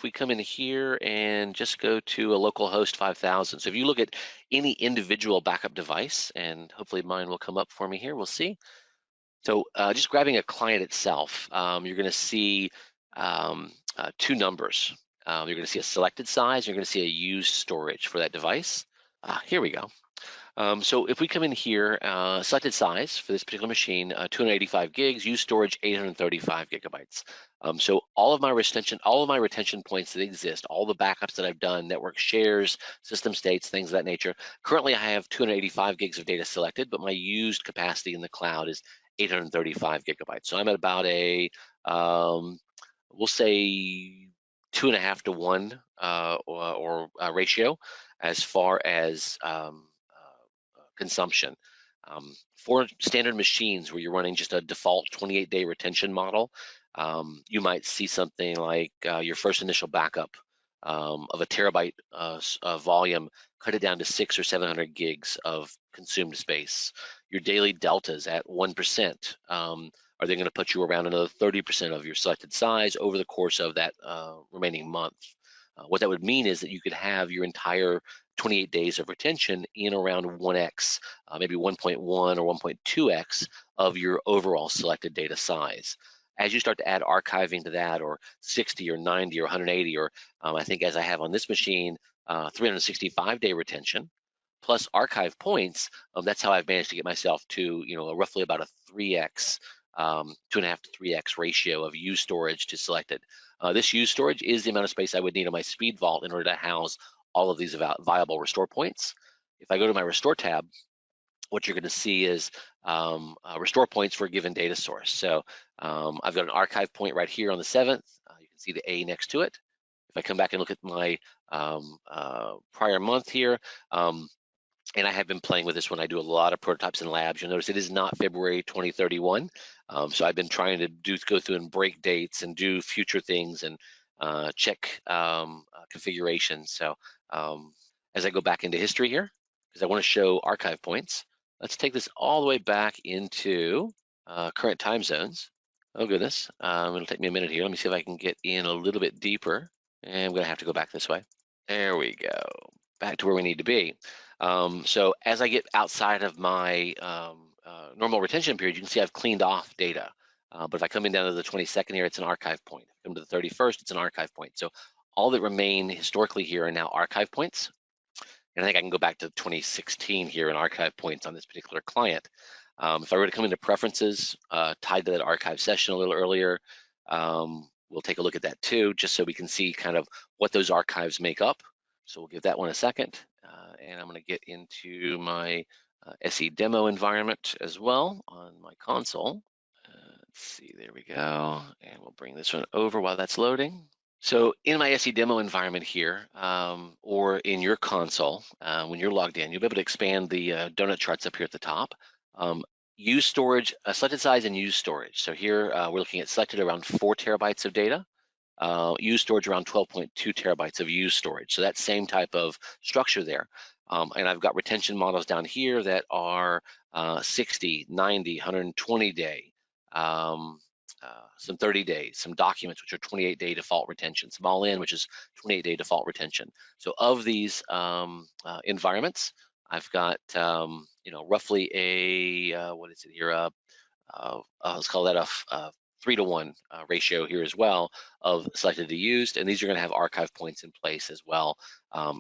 if we come in here and just go to a localhost 5000. So if you look at any individual backup device, and hopefully mine will come up for me here, we'll see. So just grabbing a client itself, you're going to see two numbers. You're going to see a selected size, you're going to see a used storage for that device. Here we go. So if we come in here, selected size for this particular machine, 285 gigs, used storage 835 gigabytes. So all of my retention points that exist, all the backups that I've done, network shares, system states, things of that nature. Currently, I have 285 gigs of data selected, but my used capacity in the cloud is 835 gigabytes. So I'm at about a, we'll say 2.5 to 1 ratio as far as consumption. For standard machines where you're running just a default 28-day retention model, you might see something like your first initial backup of a terabyte volume, cut it down to 600 or 700 gigs of consumed space. Your daily deltas at 1%, are they going to put you around another 30% of your selected size over the course of that remaining month? What that would mean is that you could have your entire 28 days of retention in around 1x, maybe 1.1 or 1.2x of your overall selected data size. As you start to add archiving to that, or 60 or 90 or 180, or I think as I have on this machine, 365-day retention, plus archive points, that's how I've managed to get myself to, roughly about a 3x, 2.5 to 3x ratio of used storage to selected. This used storage is the amount of space I would need on my speed vault in order to house all of these viable restore points. If I go to my restore tab, what you're going to see is restore points for a given data source. So I've got an archive point right here on the 7th. You can see the A next to it. If I come back and look at my prior month here, and I have been playing with this one. I do a lot of prototypes in labs. You'll notice it is not February 2031. So I've been trying to go through and break dates and do future things and check configurations. So as I go back into history here, because I want to show archive points, let's take this all the way back into current time zones. Oh goodness, it'll take me a minute here. Let me see if I can get in a little bit deeper. And I'm gonna have to go back this way. There we go, back to where we need to be. So as I get outside of my normal retention period, you can see I've cleaned off data. But if I come in down to the 22nd here, it's an archive point. If I come to the 31st, it's an archive point. So all that remain historically here are now archive points. And I think I can go back to 2016 here in archive points on this particular client. If I were to come into preferences tied to that archive session a little earlier, we'll take a look at that too, just so we can see kind of what those archives make up. So we'll give that one a second. And I'm going to get into my SE demo environment as well on my console. Let's see, there we go. And we'll bring this one over while that's loading. So in my SE demo environment here, or in your console, when you're logged in, you'll be able to expand the donut charts up here at the top. Use storage, selected size and use storage. So here we're looking at selected around 4 terabytes of data. Use storage around 12.2 terabytes of used storage. So that same type of structure there. And I've got retention models down here that are 60, 90, 120 day, some 30 days, some documents, which are 28-day default retention, some all in, which is 28-day default retention. So of these environments, I've got, roughly a, what is it here? Let's call that a 3-to-1 ratio here as well of selected to used, and these are going to have archive points in place as well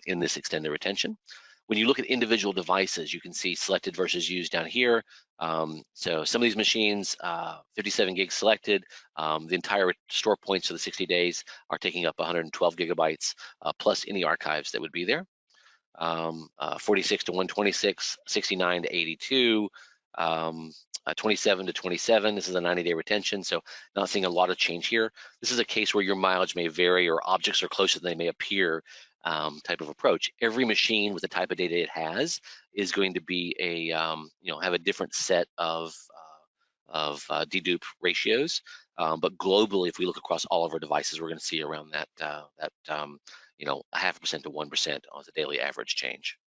in this extended retention. When you look at individual devices, you can see selected versus used down here. So some of these machines, 57 gigs selected, the entire store points for the 60 days are taking up 112 gigabytes plus any archives that would be there. 46 to 126, 69 to 82, 27 to 27. This is a 90-day retention, so not seeing a lot of change here. This is a case where your mileage may vary or objects are closer than they may appear type of approach. Every machine with the type of data it has is going to be a, have a different set of dedupe ratios. But globally, if we look across all of our devices, we're going to see around that, 0.5% to 1% as a daily average change.